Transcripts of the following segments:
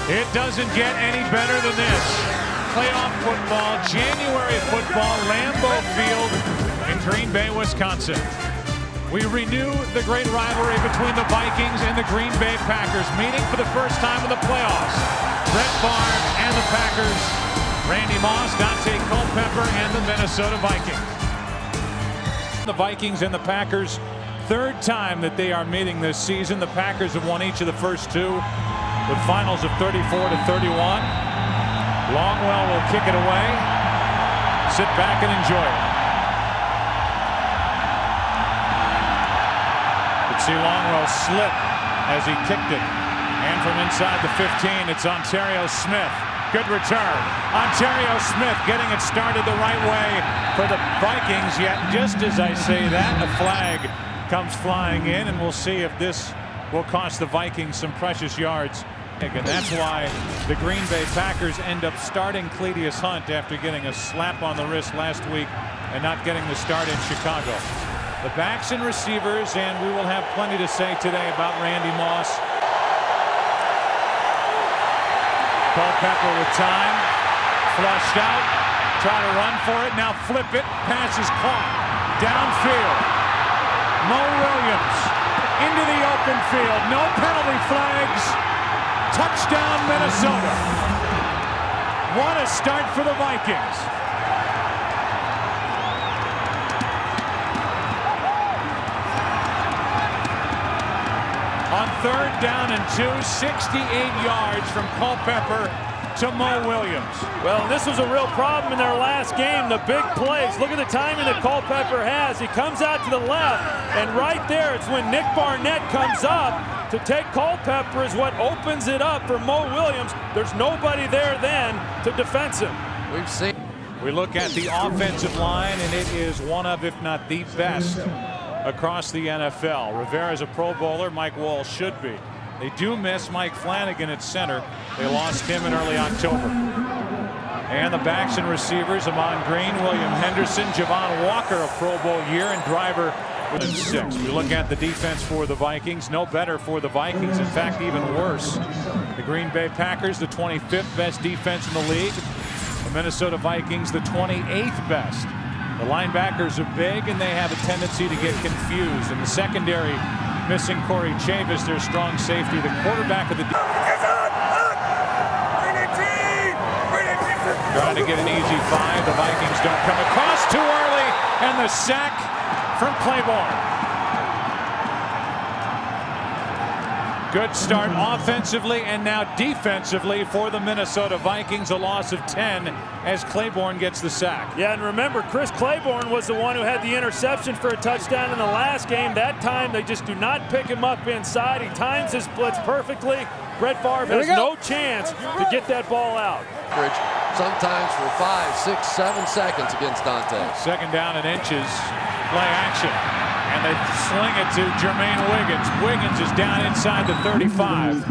It doesn't get any better than this. Playoff football, January football, Lambeau Field in Green Bay, Wisconsin. We renew the great rivalry between the Vikings and the Green Bay Packers, meeting for the first time in the playoffs. Brett Favre and the Packers, Randy Moss, Dante Culpepper, and the Minnesota Vikings. The Vikings and the Packers, third time that they are meeting this season. The Packers have won each of the first two, with finals of 34-31. Longwell will kick it away. Sit back and enjoy it. Could see Longwell slip as he kicked it. And from inside the 15, it's Ontario Smith. Good return. Ontario Smith getting it started the right way for the Vikings. Yet just as I say that, a flag comes flying in, and we'll see if this will cost the Vikings some precious yards. And that's why the Green Bay Packers end up starting Cletius Hunt after getting a slap on the wrist last week and not getting the start in Chicago. The backs and receivers, and we will have plenty to say today about Randy Moss. Culpepper with time, flushed out, try to run for it, now flip it, pass is caught, downfield. Mo Williams into the open field, no penalty flags. Touchdown, Minnesota. What a start for the Vikings. On third down and 2, 68 yards from Culpepper to Mo Williams. Well, this was a real problem in their last game, the big plays. Look at the timing that Culpepper has. He comes out to the left, and right there, it's when Nick Barnett comes up to take Culpepper is what opens it up for Mo Williams. There's nobody there then to defense him. We've seen. We look at the offensive line, and it is one of, if not the best, across the NFL. Rivera's a Pro Bowler. Mike Walsh should be. They do miss Mike Flanagan at center. They lost him in early October. And the backs and receivers, Amon Green, William Henderson, Javon Walker, a Pro Bowl year, and Driver with 6. We look at the defense for the Vikings. No better for the Vikings. In fact, even worse. The Green Bay Packers, the 25th best defense in the league. The Minnesota Vikings, the 28th best. The linebackers are big, and they have a tendency to get confused. In the secondary, missing Corey Chavis, their strong safety. The quarterback of the trying to get an easy 5. The Vikings don't come across too early, and the sack from Claiborne. Good start offensively and now defensively for the Minnesota Vikings. A loss of 10 as Claiborne gets the sack. Yeah, and remember, Chris Claiborne was the one who had the interception for a touchdown in the last game. That time, they just do not pick him up inside. He times his blitz perfectly. Brett Favre has no chance to get that ball out. Sometimes for 5, 6, 7 seconds against Dante. Second down and inches, play action. And they sling it to Jermaine Wiggins. Wiggins is down inside the 35.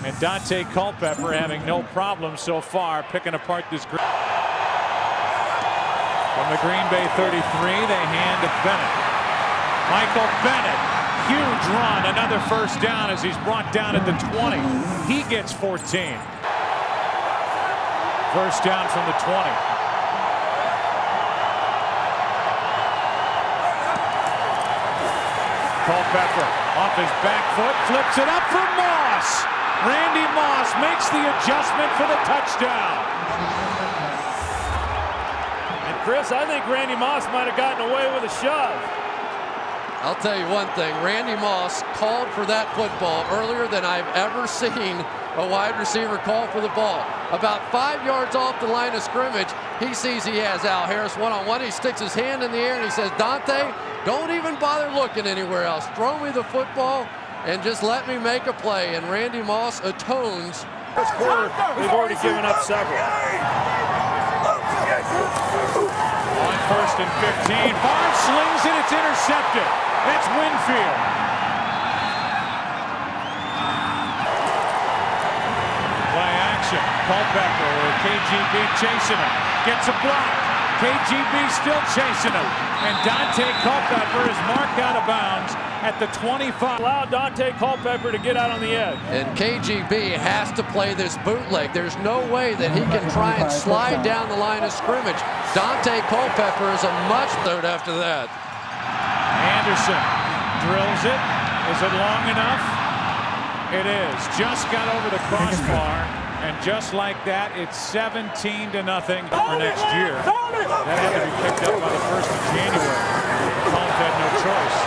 And Dante Culpepper having no problem so far picking apart this group. From the Green Bay 33, they hand to Bennett. Michael Bennett, huge run, another first down as he's brought down at the 20. He gets 14. First down from the 20. Culpepper off his back foot, flips it up for Moss. Randy Moss makes the adjustment for the touchdown. And Chris, I think Randy Moss might have gotten away with a shove. I'll tell you one thing, Randy Moss called for that football earlier than I've ever seen a wide receiver call for the ball. About 5 yards off the line of scrimmage, he sees he has Al Harris one-on-one. He sticks his hand in the air and he says, Dante, don't even bother looking anywhere else. Throw me the football and just let me make a play. And Randy Moss atones. First quarter, they've already given up several. On first and 15, Barnes slings it, it's intercepted. It's Winfield. Play action. Culpepper with KGB chasing him. Gets a block. KGB still chasing him. And Dante Culpepper is marked out of bounds at the 25. Allow Dante Culpepper to get out on the edge. And KGB has to play this bootleg. There's no way that he can try and slide down the line of scrimmage. Dante Culpepper is a much load after that. Anderson drills it. Is it long enough? It is. Just got over the crossbar. And just like that, it's 17-0 for next year. That had to be picked up by the 1st of January. The Colts had no choice.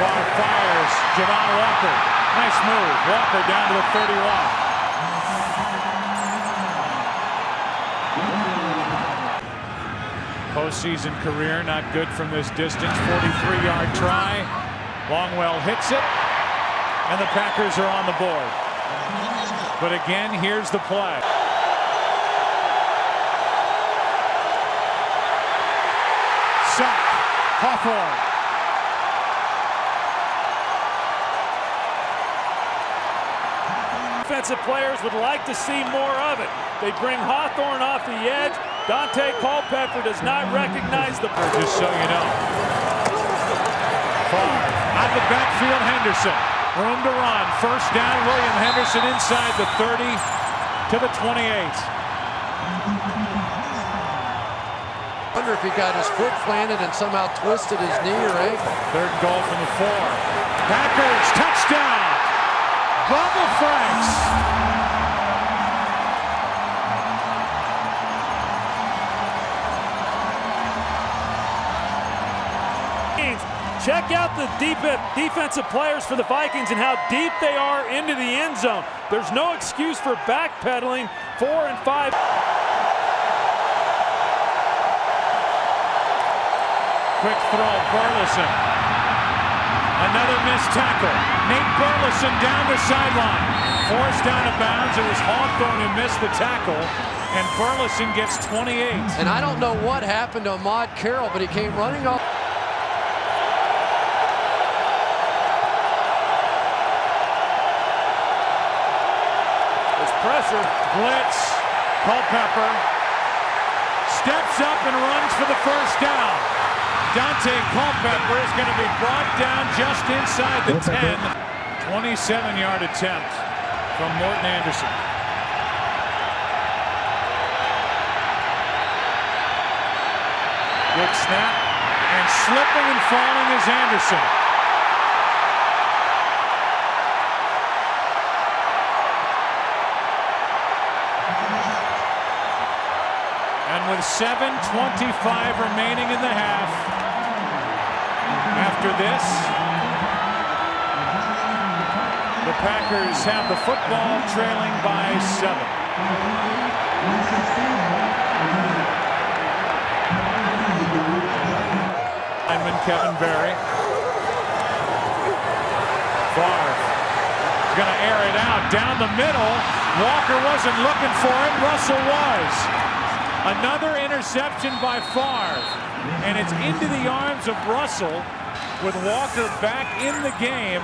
Favre fires. Javon Walker. Nice move. Walker down to the 31. Postseason career not good from this distance. 43-yard try. Longwell hits it. And the Packers are on the board. But again, here's the play. Sack. Hawthorne. Defensive players would like to see more of it. They bring Hawthorne off the edge. Dante Culpepper does not recognize the... Just so you know. Favre out of the backfield, Henderson. Room to run. First down, William Henderson inside the 30 to the 28. Wonder if he got his foot planted and somehow twisted his knee or ankle. 3rd goal from the 4. Packers, touchdown! Bubba Franks. Check out the defensive players for the Vikings and how deep they are into the end zone. There's no excuse for backpedaling. 4 and 5. Quick throw, Burleson. Another missed tackle. Nate Burleson down the sideline. Forced out of bounds. It was Hawthorne who missed the tackle, and Burleson gets 28. And I don't know what happened to Ahmad Carroll, but he came running off. Pressure. Blitz. Culpepper steps up and runs for the first down. Dante Culpepper is going to be brought down just inside the 10. 27-yard attempt from Morton Anderson. Good snap. And slipping and falling is Anderson. And with 7:25 remaining in the half, after this, the Packers have the football trailing by 7. Lineman Kevin Berry. Favre is going to air it out down the middle. Walker wasn't looking for it. Russell was. Another interception by Favre, and it's into the arms of Russell with Walker back in the game.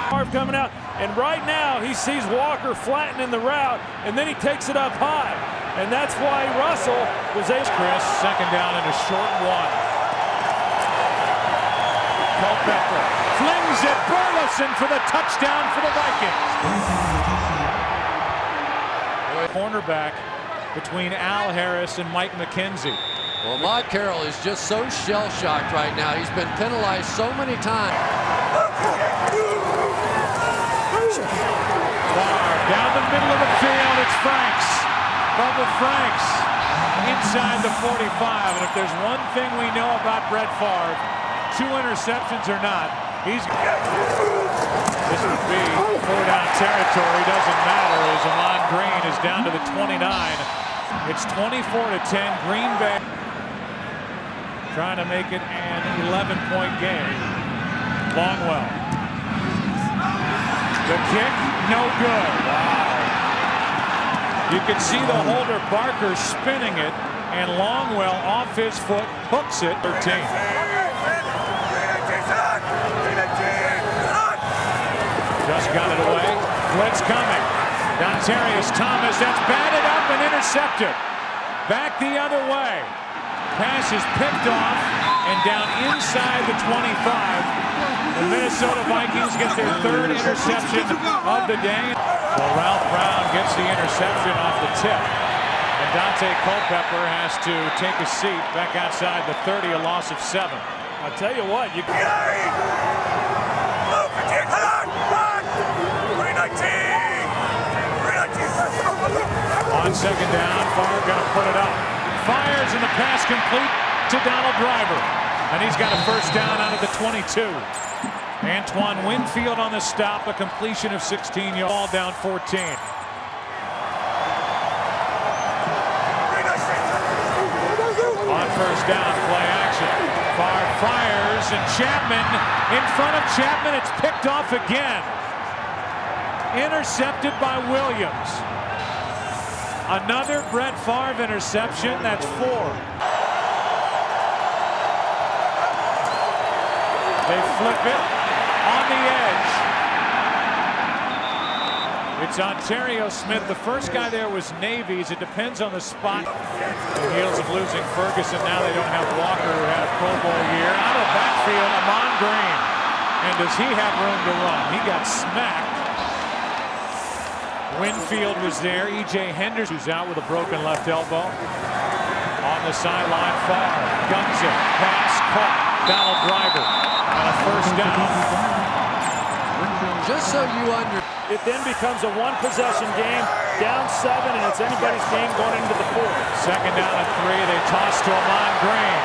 Favre coming out, and right now he sees Walker flattening the route, and then he takes it up high, and that's why Russell was able. Chris, 2nd down and a short 1. Culpepper flings it. Burleson for the touchdown for the Vikings. Cornerback between Al Harris and Mike McKenzie. Well, Ahmad Carroll is just so shell-shocked right now. He's been penalized so many times. Favre down the middle of the field. It's Franks. Bubba Franks inside the 45. And if there's one thing we know about Brett Favre, 2 interceptions or not, this would be 4-down territory. Doesn't matter as Ahman Green is down to the 29. It's 24-10. Green Bay trying to make it an 11-point game. Longwell. The kick, no good. Wow. You can see the holder Barker spinning it, and Longwell off his foot hooks it. 13. Just got it away. Blitz coming. Dontarius Thomas, that's batted up and intercepted. Back the other way. Pass is picked off and down inside the 25. The Minnesota Vikings get their third interception of the day. Well, Ralph Brown gets the interception off the tip. And Dante Culpepper has to take a seat back outside the 30, a loss of 7. I'll tell you what, you on second down, Favre gonna put it up. Fires and the pass complete to Donald Driver. And he's got a first down out of the 22. Antoine Winfield on the stop, a completion of 16 yards, ball down 14. On first down, play action. Favre fires and Chapman in front of Chapman. It's picked off again. Intercepted by Williams. Another Brett Favre interception. That's 4. They flip it on the edge. It's Ontario Smith. The first guy there was Navy's. It depends on the spot. The heels of losing Ferguson. Now they don't have Walker, who had a Pro Bowl year. Out of the backfield, Amon Green. And does he have room to run? He got smacked. Winfield was there. E.J. Henderson, who's out with a broken left elbow. On the sideline, Favre guns it. Pass caught. Donald Driver. And a first down. Just so you it then becomes a one-possession game, down 7, and it's anybody's game going into the 4th. Second down and 3. They toss to Amon Green.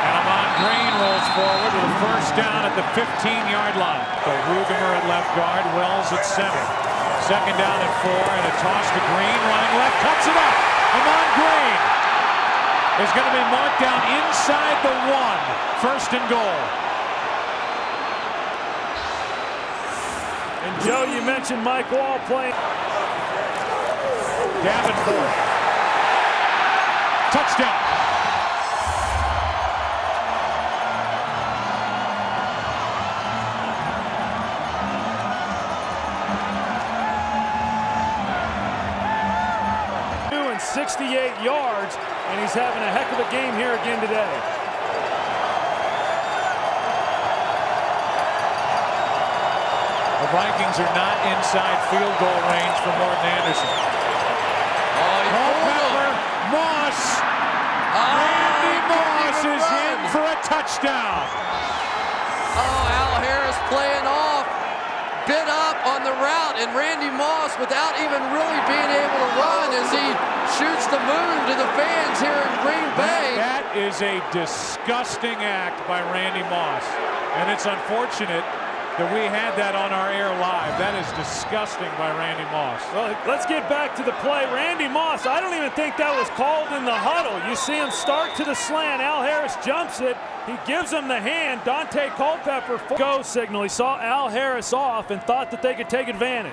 And Amon Green rolls forward with a first down at the 15-yard line. So Rugemer at left guard, Wells at center. Second down and 4, and a toss to Green, running left, cuts it up. Amon Green is going to be marked down inside the 1. First and goal. And Joe, you mentioned Mike Wall playing. Davenport. Touchdown. And 68 yards, and he's having a heck of a game here again today. The Vikings are not inside field goal range for Morton Anderson. Culpepper, Moss. Randy Moss is in for a touchdown. Al Harris playing off, bit up on the route, and Randy Moss, without even really being able to run, as he shoots the moon to the fans here in Green Bay. That is a disgusting act by Randy Moss, and it's unfortunate that we had that on our air live. That is disgusting by Randy Moss. Well, let's get back to the play. Randy Moss, I don't even think that was called in the huddle. You see him start to the slant. Al Harris jumps it. He gives him the hand. Dante Culpepper go signal. He saw Al Harris off and thought that they could take advantage.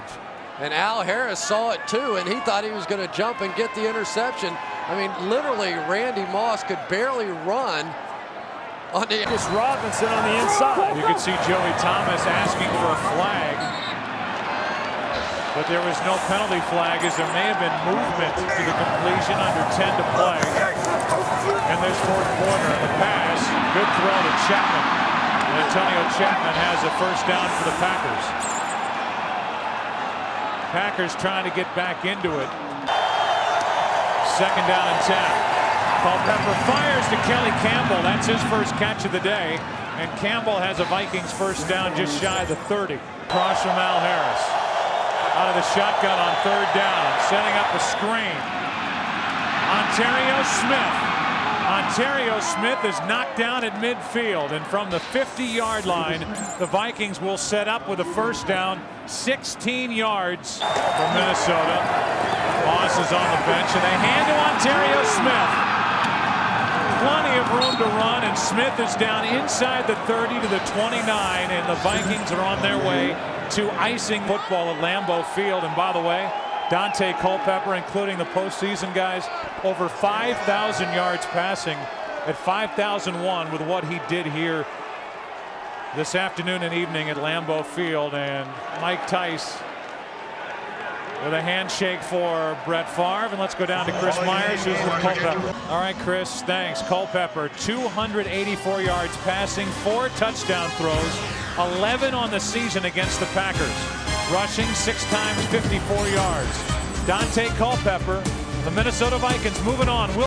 And Al Harris saw it too, and he thought he was going to jump and get the interception. I mean, literally, Randy Moss could barely run. On the Robinson on the inside. You could see Joey Thomas asking for a flag, but there was no penalty flag, as there may have been movement to the completion under 10 to play. And this fourth quarter, the pass, good throw to Chapman. And Antonio Chapman has a first down for the Packers. Packers trying to get back into it. Second down and 10. Culpepper fires to Kelly Campbell. That's his first catch of the day. And Campbell has a Vikings first down just shy of the 30. Across from Al Harris. Out of the shotgun on third down. Setting up a screen. Ontario Smith. Ontario Smith is knocked down at midfield. And from the 50-yard line, the Vikings will set up with a first down. 16 yards for Minnesota. Moss is on the bench, and they hand to Ontario Smith. Plenty of room to run, and Smith is down inside the 30 to the 29, and the Vikings are on their way to icing football at Lambeau Field. And by the way, Dante Culpepper, including the postseason guys, over 5,000 yards passing at 5,001 with what he did here this afternoon and evening at Lambeau Field. And Mike Tice with a handshake for Brett Favre. And let's go down to Chris Myers, who's with Culpepper. All right, Chris, thanks. Culpepper, 284 yards passing, 4 touchdown throws. 11 on the season against the Packers. Rushing 6 times, 54 yards. Dante Culpepper, the Minnesota Vikings moving on.